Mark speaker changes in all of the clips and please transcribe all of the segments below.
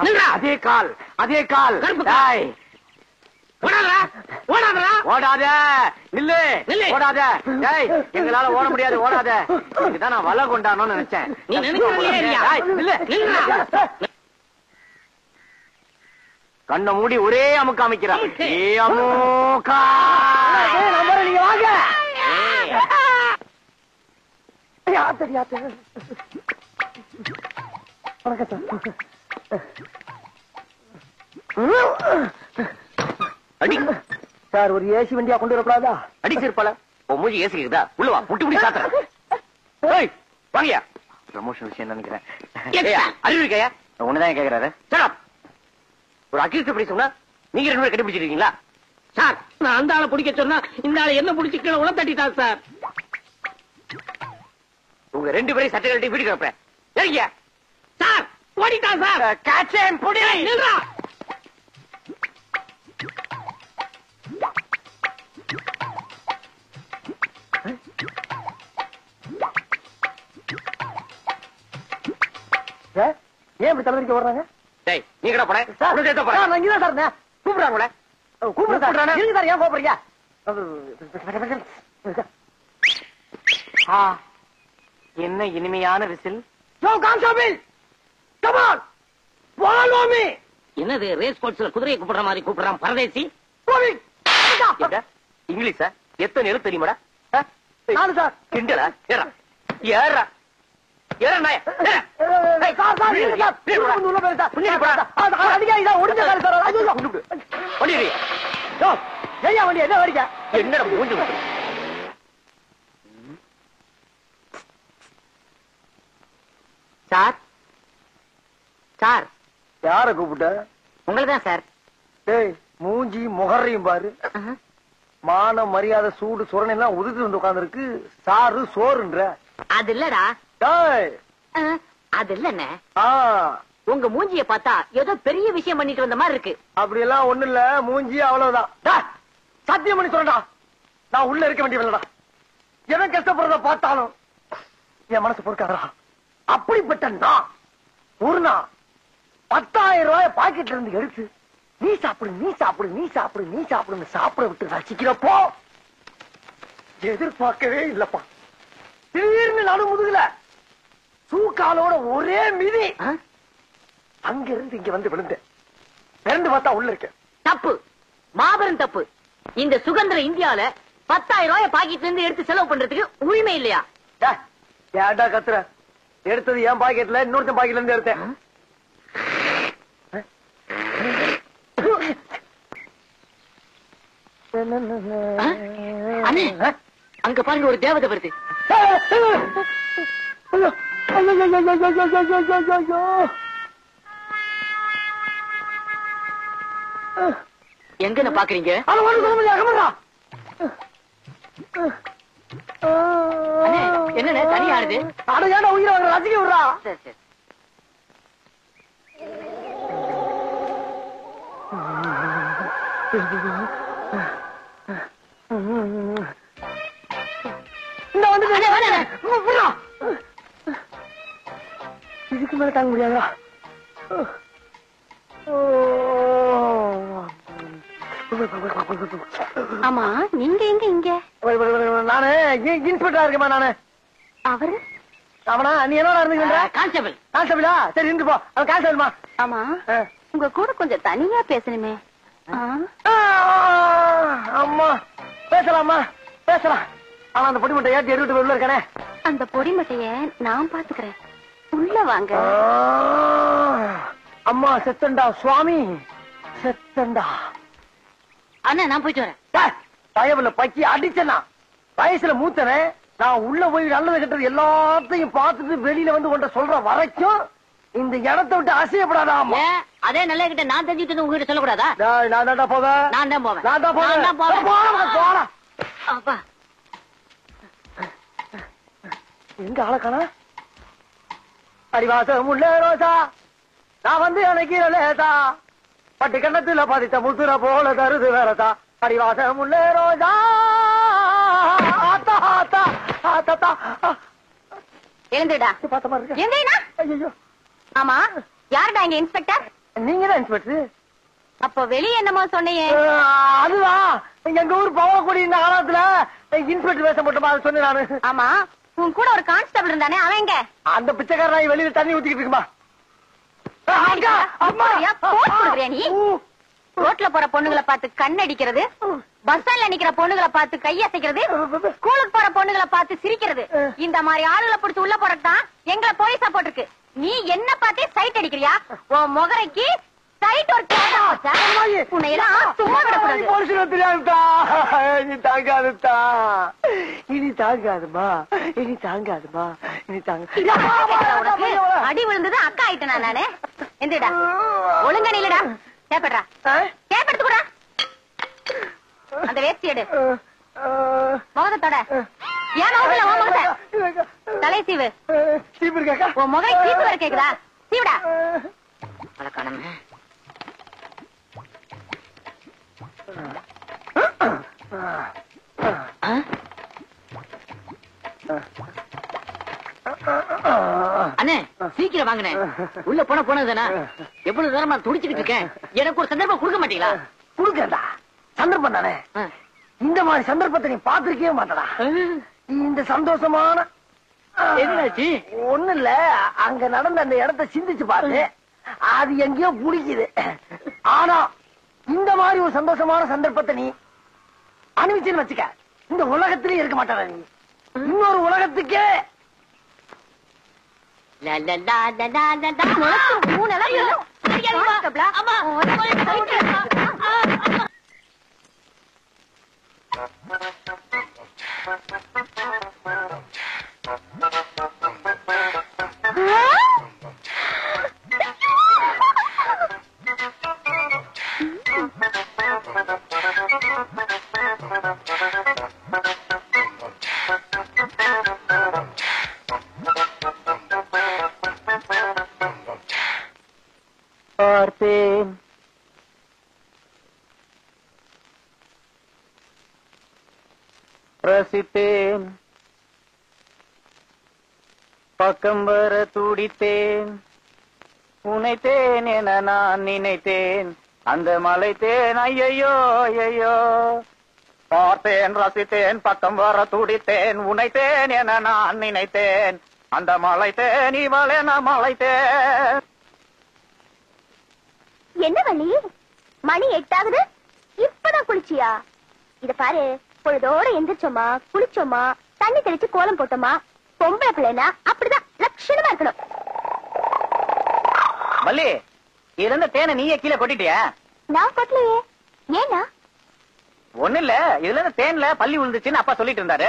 Speaker 1: அதே கால் அதே கால். ஓடாத நில்லு ஓடாத. எங்களால ஓட முடியாது ஓடாத. இதுதான் நான் வலை கொண்டானோன்னு நினைச்சேன். கண்ணை மூடி ஒரே அமுக்க அமைக்கிறான். நீங்க வாங்க. அடி சார், ஒரு ஏசி வண்டியா கொண்டு வரக்கூடாதா? அடிச்சிருப்பால மூஞ்சி ஏசி இருக்குதா? உள்ளவா முட்டி முடி சாத்துறேன். வாங்கயா. ப்ரமோஷன் விஷயம் நினைக்கிறேன். அறிவு இருக்கையா? ஒண்ணுதான் கேக்குறாரு. ஒரு அக்யூஸ்ட் எப்படி சொன்னா நீங்க 2 பேரும் கண்டுபிடிச்சிருக்கீங்களா?
Speaker 2: சார், நான் அந்த ஆளை பிடிக்க சொன்னா இந்த ஆளை என்ன பிடிச்சி கீழே உள்ள தட்டிட்டான் சார்.
Speaker 1: உங்க 2 பேரையும் சட்டை கட்டி வீட்டுக்கு வைப்பேன். சரிங்க
Speaker 2: சார், ஓடிட்டான் சார்.
Speaker 1: காச்சேன் பொடி
Speaker 2: நில்றா.
Speaker 1: ஏன் இப்படி தலைவலிக்க வர்றாங்க? நீ கடை போட இங்கதான் சார் கூப்பிடுறாங்களே. கூப்பிடுறாங்க ஏன் கூப்பிடுறீங்க? என்ன இனிமையான விசில்.
Speaker 2: என்னது ரேஸ் கோர்ஸ்ல குதிரையை கூப்பிடுற மாதிரி கூப்பிடுறான் பரதேசி.
Speaker 1: இங்கிலீஷா? எத்தனை எழுத்து தெரியுமாடா? சார் கிண்டலா? ஏறா ஏறா என்னடா மூஞ்சி சார். சார் யார கூப்பிட்ட?
Speaker 2: உங்களதான் சார்.
Speaker 1: மூஞ்சி முகரையும் பாரு. மான மரியாதை சூடு சுரணை எல்லாம் உதுத்து வந்து உட்கார்ந்து இருக்கு. சாரு சோறுன்ற.
Speaker 2: அது இல்லடா. அது இல்ல. உங்க மூஞ்சிய பார்த்தா ஏதோ பெரிய விஷயம் பண்ணிட்டு வந்த மாதிரி இருக்கு.
Speaker 1: அப்படி எல்லாம் ஒண்ணு இல்ல. மூஞ்சி அவ்வளவுதான். சத்தியம் பண்ணி சொல்றா, நான் உள்ள இருக்க வேண்டியவளடா. எவன் கஷ்டப்படுறத பார்த்தாலும் என் மனசு பொறுக்காதா. அப்படிப்பட்ட நான் ஒரு நாள் 10,000 ரூபாய் பாக்கெட்ல இருந்து எடுத்து நீ சாப்பிடு நீ சாப்பிடு நீ சாப்பிடு நீ சாப்பிடுன்னு சாப்பிட விட்டு ரசிக்கிறப்போ எதிர்பார்க்கவே இல்லப்பா. திடீர்னு நடு முதுகுல சூக்காலோட ஒரே மிதி. அங்க இருந்து இங்க வந்து விழுந்தேன். பிறந்து பார்த்தா உள்ள இருக்க.
Speaker 2: தப்பு, மாபெரும் தப்பு. இந்த சுதந்திர இந்தியால 10,000 ரூபாய் பாக்கெட்ல இருந்து எடுத்து செலவு பண்றதுக்கு உரிமை இல்லையா?
Speaker 1: ஏன்டா கத்துற? எடுத்தது என் பாக்கெட்ல, இன்னொருத்தன் பாக்கெட்ல இருந்து எடுத்தேன்.
Speaker 2: அங்க பாருங்க, ஒரு தேவதை வருது. எங்க பாக்குறீங்க? என்ன தனியாடுது?
Speaker 1: அடையாட உயிரை ரசிக்க விடுறா. இதுக்கு மேல தாங்க முடியாதா?
Speaker 3: ஆமா, நீங்க எங்க இங்க?
Speaker 1: நானு இன்ஸ்பெக்டரா இருக்கேன். நானு
Speaker 3: அவரு
Speaker 1: அவனா? நீ என்ன இருந்துக்கிற?
Speaker 2: கான்ஸ்டபிள்.
Speaker 1: கான்ஸ்டபிளா? சரி இருந்து போ. அவன் கான்ஸ்டபிள்மா.
Speaker 3: ஆமா, உங்க கூட கொஞ்சம் தனியா பேசணுமே.
Speaker 1: அம்மா பேசலாமா? பேசலாம். ஆனா அந்த பொடி மட்டை ஏற்றி எறிவிட்டு உள்ள இருக்கானே.
Speaker 3: அந்த பொடி மட்டைய நான் பாத்துக்கிறேன். உள்ள வாங்க.
Speaker 1: அம்மா செத்தண்டா சுவாமி, செத்தண்டா.
Speaker 2: அண்ணா நான் போயிட்டு வரேன்.
Speaker 1: பயவுல பக்கி அடிச்சனா வயசுல மூத்தனே. நான் உள்ள போய் நல்லது கெட்டது எல்லாத்தையும் பார்த்துட்டு வெளியில வந்து உன்கிட்ட சொல்ற வரைக்கும் இந்த இடத்தை விட்டு அசையப்படாதா?
Speaker 2: அதே நல்ல கிட்ட நான் தெரிஞ்சுட்டு உங்ககிட்ட சொல்லக்கூடாதா?
Speaker 1: நான் தான் போவேன்.
Speaker 2: நான் தான் போவேன்.
Speaker 1: நான் தான் போவேன்.
Speaker 2: அப்பா
Speaker 1: எங்க ஆளக்கானா? அடிவாசம் உள்ள ரோசா, நான் வந்து அணைக்கிற லேசா, பட்டு கண்ணத்துல பதித்த முத்துற போல தருது வேறதா. அடிவாசம் உள்ள ரோசா.
Speaker 3: எழுந்துடா.
Speaker 1: பார்த்த மாதிரி இருக்கு.
Speaker 3: ஆமா, யாருடா இங்க இன்ஸ்பெக்டர்?
Speaker 1: நீங்க தான் இன்ஸ்பெக்டர்.
Speaker 3: அப்போ வெளியே என்னமோ சொன்னீங்க?
Speaker 1: அதுதான் எங்க ஊர் பவளக்குடி இந்த காலத்துல இன்ஸ்பெக்டர் வேஷம் போட்டு சொன்னேன் நானு.
Speaker 3: ஆமா, உன் கூட ஒரு கான்ஸ்டபிள் இருந்தானே, அவன் எங்க?
Speaker 1: அந்த பிச்சைக்காரன் வெளியில தண்ணி ஊத்திக்கிட்டு இருக்குமா?
Speaker 3: நீ ரோட்ல போற பொண்ணுங்களை பார்த்து கண் அடிக்கிறது, பஸ் ஸ்டாண்ட்ல நிக்கிற பொண்ணுங்களை பார்த்து கையசைக்கிறது, ஸ்கூலுக்கு போற பொண்ணுங்களை பார்த்து சிரிக்கிறது, இந்த மாதிரி ஆளுகளை பிடிச்சு உள்ள போறதுதான் எங்களை போலீஸா போட்டிருக்கு. நீ என்ன பார்த்தே சைட் அடிக்கிறியா? உன் முகரைக்கு சைட் ஒரு உன்னை எல்லாம் சும்மா விடக்கூடாது.
Speaker 1: இனி தாங்காதுத்தா, இனி தாங்காதுமா, இனி தாங்காதுமா, இனி தாங்க.
Speaker 3: அடி விழுந்தது அக்கா ஆயிட்டேனா நானு? எந்திரடா, ஒழுங்க நில்லுடா. கேப்படா, கேப்படுத்துக்கூடா. அந்த வேஸ்டி எடு, முகத்தோட. ஏன் முகத்த தலை சீவு.
Speaker 1: சீப்பு இருக்கா?
Speaker 3: உன் முகை சீப்பு வர கேக்குதா? சீவிடா.
Speaker 2: வழக்கானமே அண்ணே, சீக்கிரம் வாங்கினே. உள்ள போனதுதானா? எவ்வளவு நேரமா துடிச்சுக்கிட்டு இருக்கேன். எனக்கு ஒரு சந்தர்ப்பம் கொடுக்க மாட்டீங்களா?
Speaker 1: குடுக்கறா சந்தர்ப்பம் தானே. இந்த மாதிரி சந்தர்ப்பத்தை நீ பாத்திருக்கவே மாட்டடா. இந்த சந்தோஷமான
Speaker 2: என்னாச்சு?
Speaker 1: ஒண்ணு இல்ல, அங்க நடந்த அந்த இடத்தை சிந்திச்சு பாரு. அது எங்கேயோ புடிக்குது. ஆனா இந்த மாதிரி ஒரு சந்தோஷமான சந்தர்ப்பத்தை நீ அனுபவிச்சுன்னு வச்சுக்க, இந்த உலகத்திலேயே இருக்க மாட்டாரா நீ. இன்னொரு உலகத்துக்கே
Speaker 4: பார்த்தேன். ரசித்தேன், பக்கம் வர துடித்தேன், உனைத்தேன் என நான் நினைத்தேன், அந்த மலைத்தேன் ஐயோ ஐயோ. பார்த்தேன், ரசித்தேன், பக்கம் வர துடித்தேன், உனைத்தேன் என நான் நினைத்தேன், அந்த மலைத்தேன் இவளென மலைத்தேன்.
Speaker 3: என்ன வள்ளி, மணி 8 ஆகுது, இப்பதான் குளிச்சியா? இத பாரு, பொழுதோட எந்திரிச்சோமா, குளிச்சோமா, தண்ணி தெளிச்சு கோலம் போட்டோமா. பொம்பளை பிள்ளைனா அப்படிதான் லட்சணமா இருக்கணும்.
Speaker 4: மல்லி, இருந்த தேனை நீயே கீழே கொட்டிட்டியா?
Speaker 3: நான் கொட்டலையே. ஏன்னா?
Speaker 4: ஒண்ணு இல்ல, இதுல இருந்து தேன்ல பள்ளி விழுந்துச்சுன்னு அப்பா சொல்லிட்டு இருந்தாரு.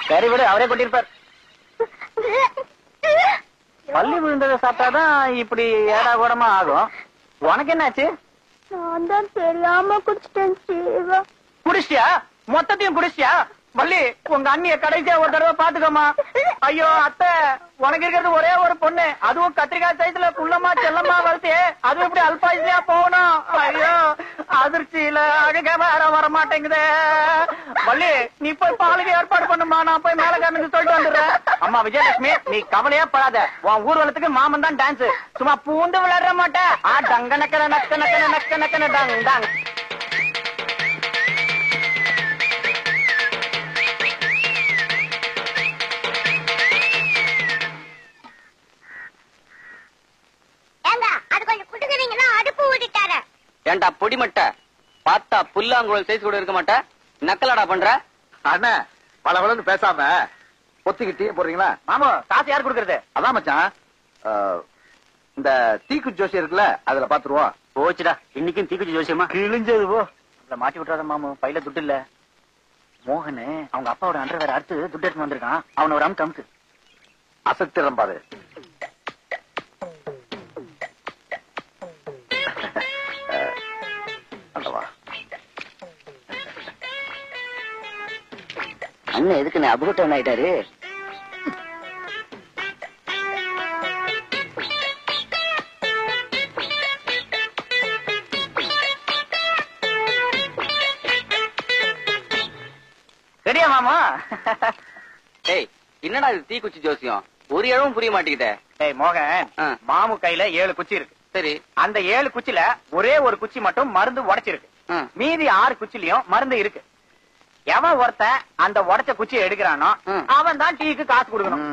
Speaker 4: சரி விடு, அவரே கொட்டிருப்பார். பள்ளி விழுந்ததை சாப்பிட்டாதான் இப்படி ஏடா கூடமா ஆகும். உனக்கு என்னாச்சு?
Speaker 3: நான் தான் தெரியாம குடிச்சிட்டேன்.
Speaker 4: குடிச்சியா? மொத்தத்தையும் குடிச்சியா? வள்ளி, உங்க அண்ணிய கடைசியா ஒரு தடவை பாத்துக்கோமா. ஐயோ அத்தை, உனக்கு இருக்கிறது ஒரே ஒரு பொண்ணு, அதுவும் கத்திரிக்காய் சைஸ்ல குள்ளமா செல்லமா வளர்த்து, அதுவும் இப்படி அல்பாயுசியா போகணும். ஐயோ அதிர்ச்சியில அழுக வேற வர மாட்டேங்குதே. வள்ளி, நீ போய் பாலுக்கு ஏற்பாடு பண்ணுமா, நான் போய் மேல காரணத்துக்கு சொல்லிட்டு வந்துடுறேன். அம்மா விஜயலட்சுமி, நீ கவலையா படாத. உன் ஊர்வலத்துக்கு மாமன் தான் டான்ஸ், சும்மா பூந்து விளையாட மாட்டேன். டங்க நக்கன நக்க நக்கன நக்க நக்கன டாங் டாங்.
Speaker 5: ஏண்டா பொடிமட்ட, பார்த்தா புல்லாங்குழல் சைஸ் கூட இருக்க மாட்டேன், நக்கலடா பண்ற.
Speaker 1: அண்ணா பலவளன்னு பேசாம ஒத்திக்கிட்டே போறீங்களா?
Speaker 4: மாமா, காசு யாரு கொடுக்கறது?
Speaker 1: அதான் மச்சான், இந்த தீக்குச்சி ஜோசி இருக்குல்ல, அதுல பாத்துருவோம்.
Speaker 4: போச்சுடா, இன்னைக்கும் தீக்குச்சி ஜோசியமா கிழிஞ்சது. போ, மாட்டி விட்டுறாத மாமு, பையில துட்டு இல்ல. மோகனு அவங்க அப்பாவோட அண்டர் வேற அடுத்து துட்டு எடுத்து வந்திருக்கான். அவன ஒரு அமுக்கு அமுக்கு.
Speaker 1: அசத்திரம் பாரு.
Speaker 2: அண்ணன் எதுக்கு நான் அபகட்டம் ஆயிட்டாரு?
Speaker 4: ரெடியா மாமா?
Speaker 5: ஏய், என்னடா இது தீக்குச்சி ஜோசியம்? ஒரு இழவும் புரிய மாட்டேங்குதே.
Speaker 4: டேய் மோகன், மாமு கையில 7 குச்சி இருக்கு.
Speaker 5: சரி,
Speaker 4: அந்த 7 குச்சில ஒரே ஒரு குச்சி மட்டும் மருந்து உடைச்சிருக்கு. மீதி 6 குச்சிலயும் மருந்து இருக்கு. எவன் ஒருத்தன் அந்த உடைச்ச குச்சியை எடுக்கிறானோ அவன் தான் டீக்கு காசு கொடுக்கணும்.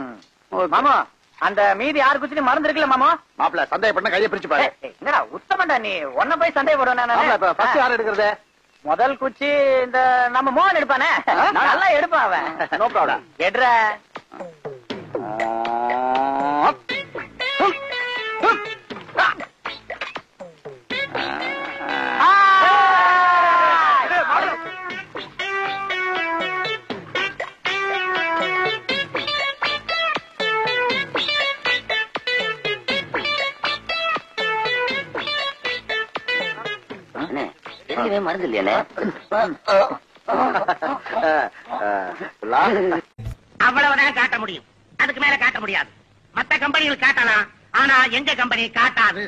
Speaker 4: மாமா, அந்த மீதி 6 குச்சிலயும் மருந்து இருக்குல்ல மாமா?
Speaker 1: மாப்பிள சந்தேகப்பட்ட கையை பிரிச்சு பாரு.
Speaker 4: என்னடா உத்தமண்டா நீ, ஒன்ன போய் சந்தேகப்படுவேன்.
Speaker 1: யார் எடுக்கிறது?
Speaker 4: முதல் குச்சி இந்த நம்ம மோகன் எடுப்பானே, நல்லா எடுப்பான் அவன்.
Speaker 1: No problem.
Speaker 4: எடுற
Speaker 2: மருந்து இல்லையா?
Speaker 6: அவ்வளவுதான் காட்ட முடியும், அதுக்கு மேல காட்ட முடியாது. மத்த கம்பெனிகள் காட்டலாம், ஆனா எங்க கம்பெனி காட்டாது.